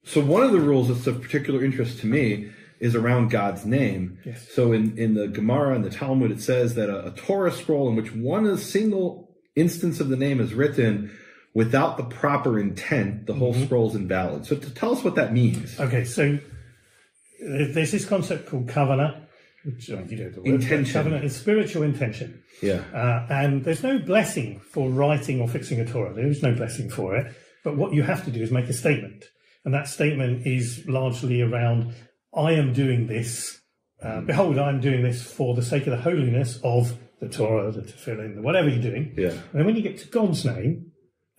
So one of the rules that's of particular interest to me is around God's name. Yes. So in the Gemara and the Talmud, it says that a Torah scroll in which one single instance of the name is written without the proper intent, the whole scroll is invalid. So to tell us what that means. Okay, so there's this concept called kavanah, which you know the word. Intention. Kavanah is spiritual intention. Yeah. And there's no blessing for writing or fixing a Torah. There is no blessing for it. But what you have to do is make a statement. And that statement is largely around, I am doing this. Behold, I'm doing this for the sake of the holiness of the Torah, the Tefillin, whatever you're doing. Yeah. And then when you get to God's name,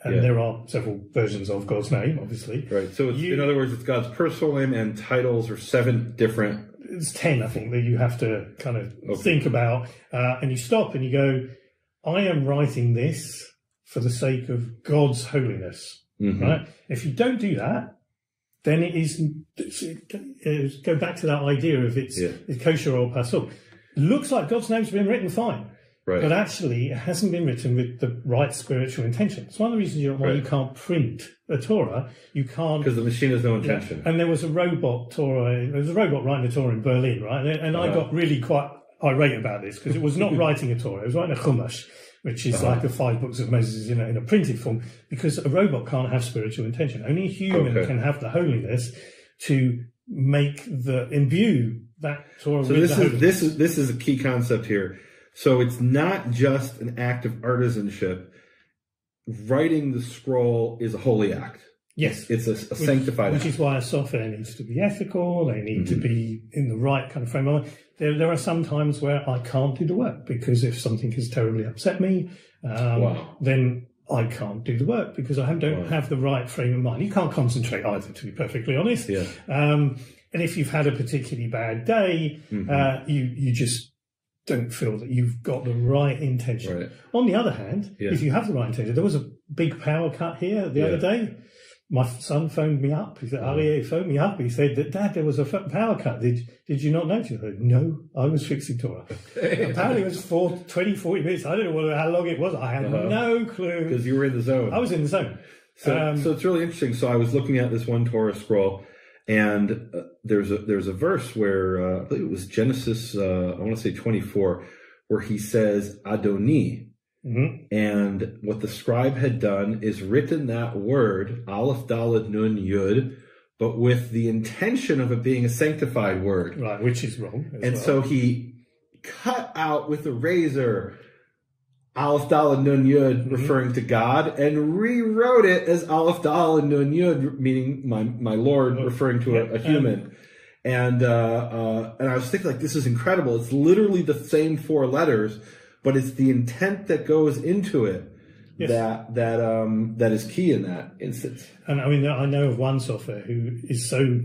and there are several versions of God's name, obviously. Right. So it's, in other words, it's God's personal name, and titles are 7 different. It's 10, I think, that you have to kind of think about. And you stop and you go, I am writing this for the sake of God's holiness. Right? If you don't do that, then it is, go back to that idea of it's kosher or pasul. Looks like God's name's been written fine. Right. But actually, it hasn't been written with the right spiritual intention. It's one of the reasons why you can't print a Torah. You can't, because the machine has no intention. And there was a robot Torah. There was a robot writing a Torah in Berlin, right? And I got really quite irate about this because it was not writing a Torah. It was writing a chumash, which is like the 5 books of Moses in a printed form. Because a robot can't have spiritual intention. Only a human can have the holiness to imbue that Torah. So this is a key concept here. So it's not just an act of artisanship. Writing the scroll is a holy act. Yes. It's a sanctified act. Which is why a software needs to be ethical. They need to be in the right kind of frame of mind. There are some times where I can't do the work because if something has terribly upset me, then I can't do the work because I don't have the right frame of mind. You can't concentrate either, to be perfectly honest. Yeah. And if you've had a particularly bad day, you just don't feel that you've got the right intention. Right. On the other hand, if you have the right intention, there was a big power cut here the other day. My son phoned me up. He said, Ari phoned me up. He said that, Dad, there was a power cut. Did you not notice? I said, no, I was fixing Torah. Apparently it was 20, 40 minutes. I don't know how long it was. I had no clue. Because you were in the zone. I was in the zone. So it's really interesting. So I was looking at this one Torah scroll, and there's a verse where I believe it was Genesis, I want to say 24, where he says Adoni. And what the scribe had done is written that word, Aleph, Dalet, Nun, Yud, but with the intention of it being a sanctified word. Right, which is wrong. So he cut out with a razor Aleph, Dalet, Nun, Yud, referring to God, and rewrote it as Aleph, Dalet, Nun, Yud, meaning my Lord, referring to a human. And I was thinking, like, this is incredible. It's literally the same 4 letters, but it's the intent that goes into it that is key in that instance. And I mean, I know of one software who is so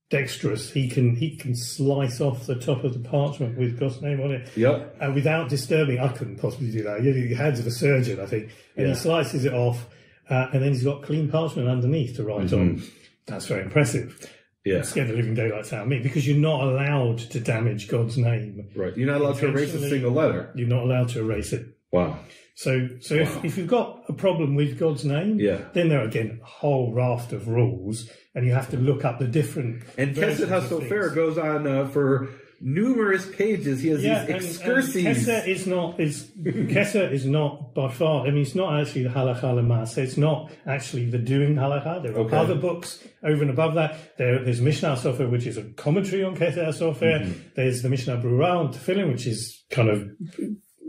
dexterous, he can slice off the top of the parchment with God's name on it, without disturbing. I couldn't possibly do that. You have the hands of a surgeon, I think, and he slices it off, and then he's got clean parchment underneath to write on. That's very impressive. Yeah. It scared the living daylights out of me because you're not allowed to damage God's name. Right. You're not allowed to erase a single letter. You're not allowed to erase it. Wow. So if you've got a problem with God's name, then there are, again, a whole raft of rules, and you have to look up the different. And Kesed HaSofer goes on for numerous pages. He has these excurses. Kesed is not by far. I mean, it's not actually the Halakha L'Maaseh. It's not actually the doing Halakha. There are other books over and above that. There's Mishnah Sofer, which is a commentary on Kesed HaSofer. There's the Mishnah Berurah on Tefillin, which is kind of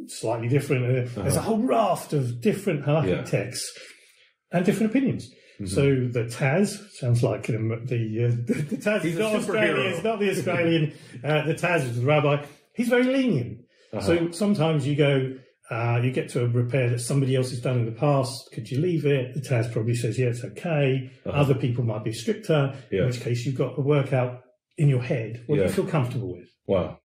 slightly different. There's a whole raft of different halakhic texts and different opinions. So the Taz sounds like the Taz is not Australian. It's not the Australian. The Taz is the rabbi. He's very lenient. So sometimes you go, you get to a repair that somebody else has done in the past. Could you leave it? The Taz probably says, yeah, it's okay. Other people might be stricter. In which case you've got to work out in your head what you feel comfortable with. Wow.